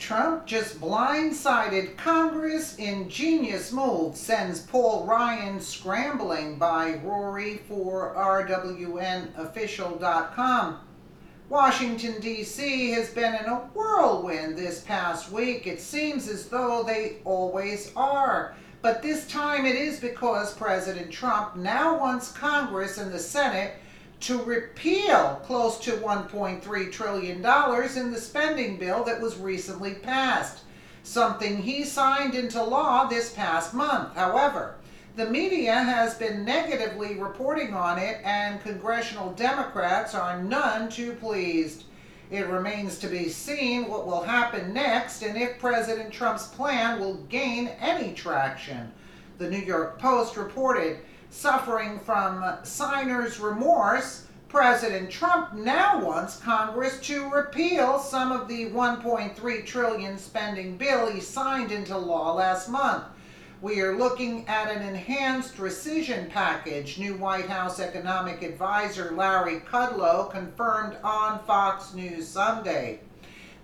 Trump just blindsided Congress. Ingenious move sends Paul Ryan scrambling, by Rory for RWNofficial.com. Washington, D.C. has been in a whirlwind this past week. It seems as though they always are. But this time it is because President Trump now wants Congress and the Senate to repeal close to $1.3 trillion in the spending bill that was recently passed, something he signed into law this past month. However, the media has been negatively reporting on it, and congressional Democrats are none too pleased. It remains to be seen what will happen next and if President Trump's plan will gain any traction. The New York Post reported, suffering from signer's remorse, President Trump now wants Congress to repeal some of the $1.3 trillion spending bill he signed into law last month. We are looking at an enhanced rescission package, new White House economic advisor Larry Kudlow confirmed on Fox News Sunday.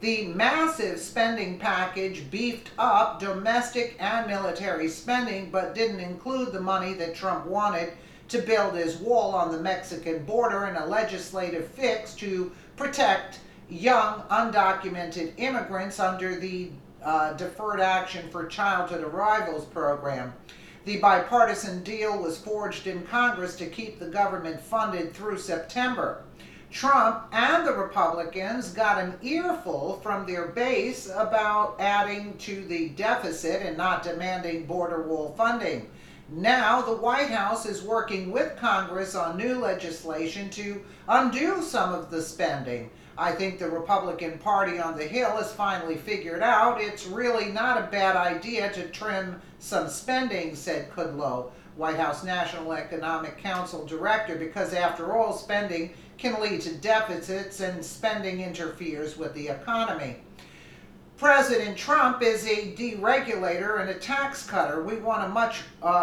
The massive spending package beefed up domestic and military spending, but didn't include the money that Trump wanted to build his wall on the Mexican border and a legislative fix to protect young undocumented immigrants under the Deferred Action for Childhood Arrivals program. The bipartisan deal was forged in Congress to keep the government funded through September. Trump and the Republicans got an earful from their base about adding to the deficit and not demanding border wall funding. Now the White House is working with Congress on new legislation to undo some of the spending. I think the Republican Party on the Hill has finally figured out it's really not a bad idea to trim some spending, said Kudlow, White House National Economic Council director, because after all, spending can lead to deficits and spending interferes with the economy. President Trump is a deregulator and a tax cutter. We want a much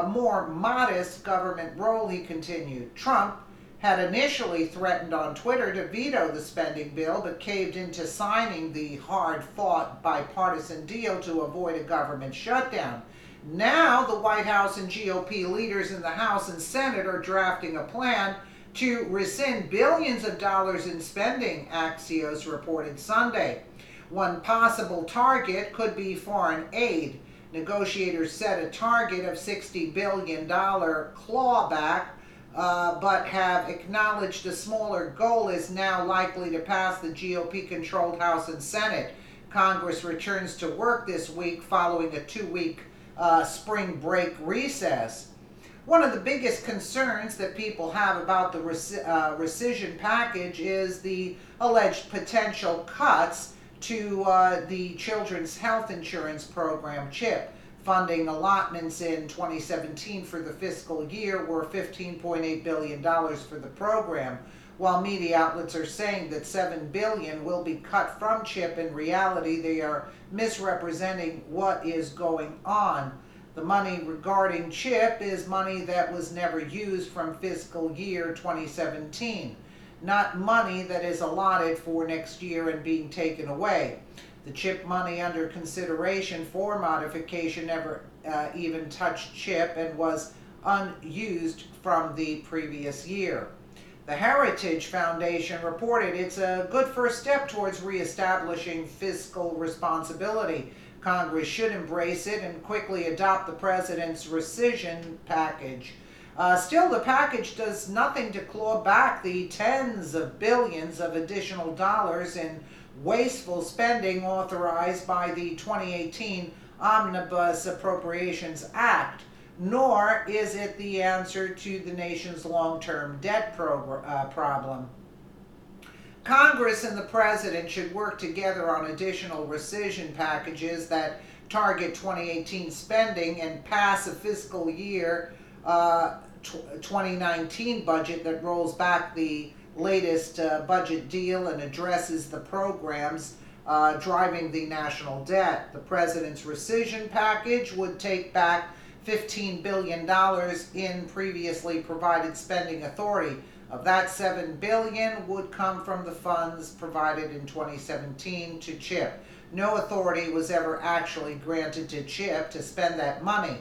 more modest government role, he continued. Trump had initially threatened on Twitter to veto the spending bill, but caved into signing the hard-fought bipartisan deal to avoid a government shutdown. Now the White House and GOP leaders in the House and Senate are drafting a plan to rescind billions of dollars in spending, Axios reported Sunday. One possible target could be foreign aid. Negotiators set a target of $60 billion clawback, but have acknowledged a smaller goal is now likely to pass the GOP-controlled House and Senate. Congress returns to work this week following a 2-week spring break recess. One of the biggest concerns that people have about the rescission package is the alleged potential cuts to the Children's Health Insurance Program, CHIP. Funding allotments in 2017 for the fiscal year were $15.8 billion for the program, while media outlets are saying that $7 billion will be cut from CHIP. In reality, they are misrepresenting what is going on. The money regarding CHIP is money that was never used from fiscal year 2017, not money that is allotted for next year and being taken away. The CHIP money under consideration for modification never even touched CHIP and was unused from the previous year. The Heritage Foundation reported it's a good first step towards reestablishing fiscal responsibility. Congress should embrace it and quickly adopt the president's rescission package. Still, the package does nothing to claw back the tens of billions of additional dollars in wasteful spending authorized by the 2018 Omnibus Appropriations Act, nor is it the answer to the nation's long-term debt problem. Congress and the President should work together on additional rescission packages that target 2018 spending and pass a fiscal year 2019 budget that rolls back the latest budget deal and addresses the programs driving the national debt. The president's rescission package would take back $15 billion in previously provided spending authority. Of that, $7 billion would come from the funds provided in 2017 to CHIP. No authority was ever actually granted to CHIP to spend that money.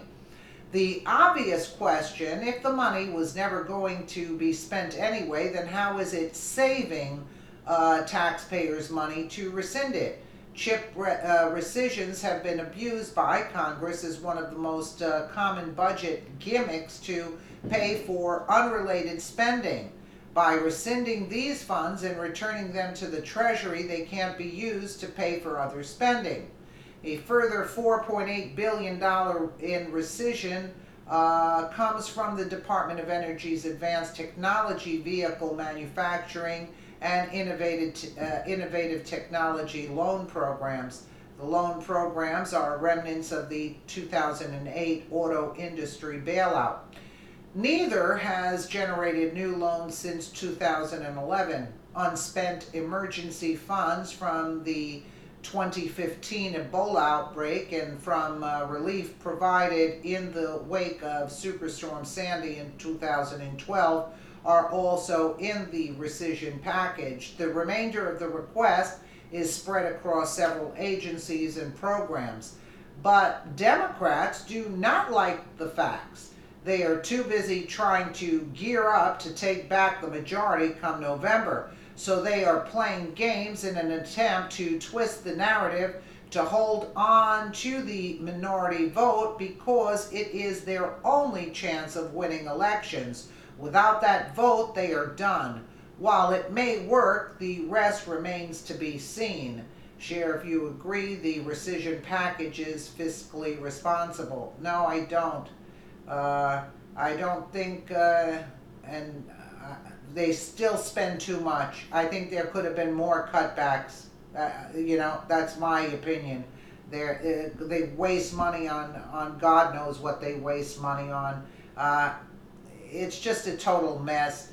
The obvious question, if the money was never going to be spent anyway, then how is it saving taxpayers' money to rescind it? CHIP rescissions have been abused by Congress as one of the most common budget gimmicks to pay for unrelated spending. By rescinding these funds and returning them to the Treasury, they can't be used to pay for other spending. A further $4.8 billion in rescission comes from the Department of Energy's Advanced Technology Vehicle Manufacturing and Innovative Technology Loan Programs. The loan programs are remnants of the 2008 auto industry bailout. Neither has generated new loans since 2011. Unspent emergency funds from the 2015 Ebola outbreak and from relief provided in the wake of Superstorm Sandy in 2012 are also in the rescission package. The remainder of the request is spread across several agencies and programs. But Democrats do not like the facts. They are too busy trying to gear up to take back the majority come November. So they are playing games in an attempt to twist the narrative to hold on to the minority vote because it is their only chance of winning elections. Without that vote, they are done. While it may work, the rest remains to be seen. Share if you agree the rescission package is fiscally responsible. No, I don't. I don't think, they still spend too much. I think there could have been more cutbacks. That's my opinion. They waste money on God knows what they waste money on. It's just a total mess.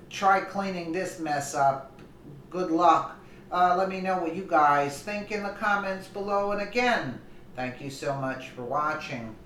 Try cleaning this mess up. Good luck. Let me know what you guys think in the comments below. And again, thank you so much for watching.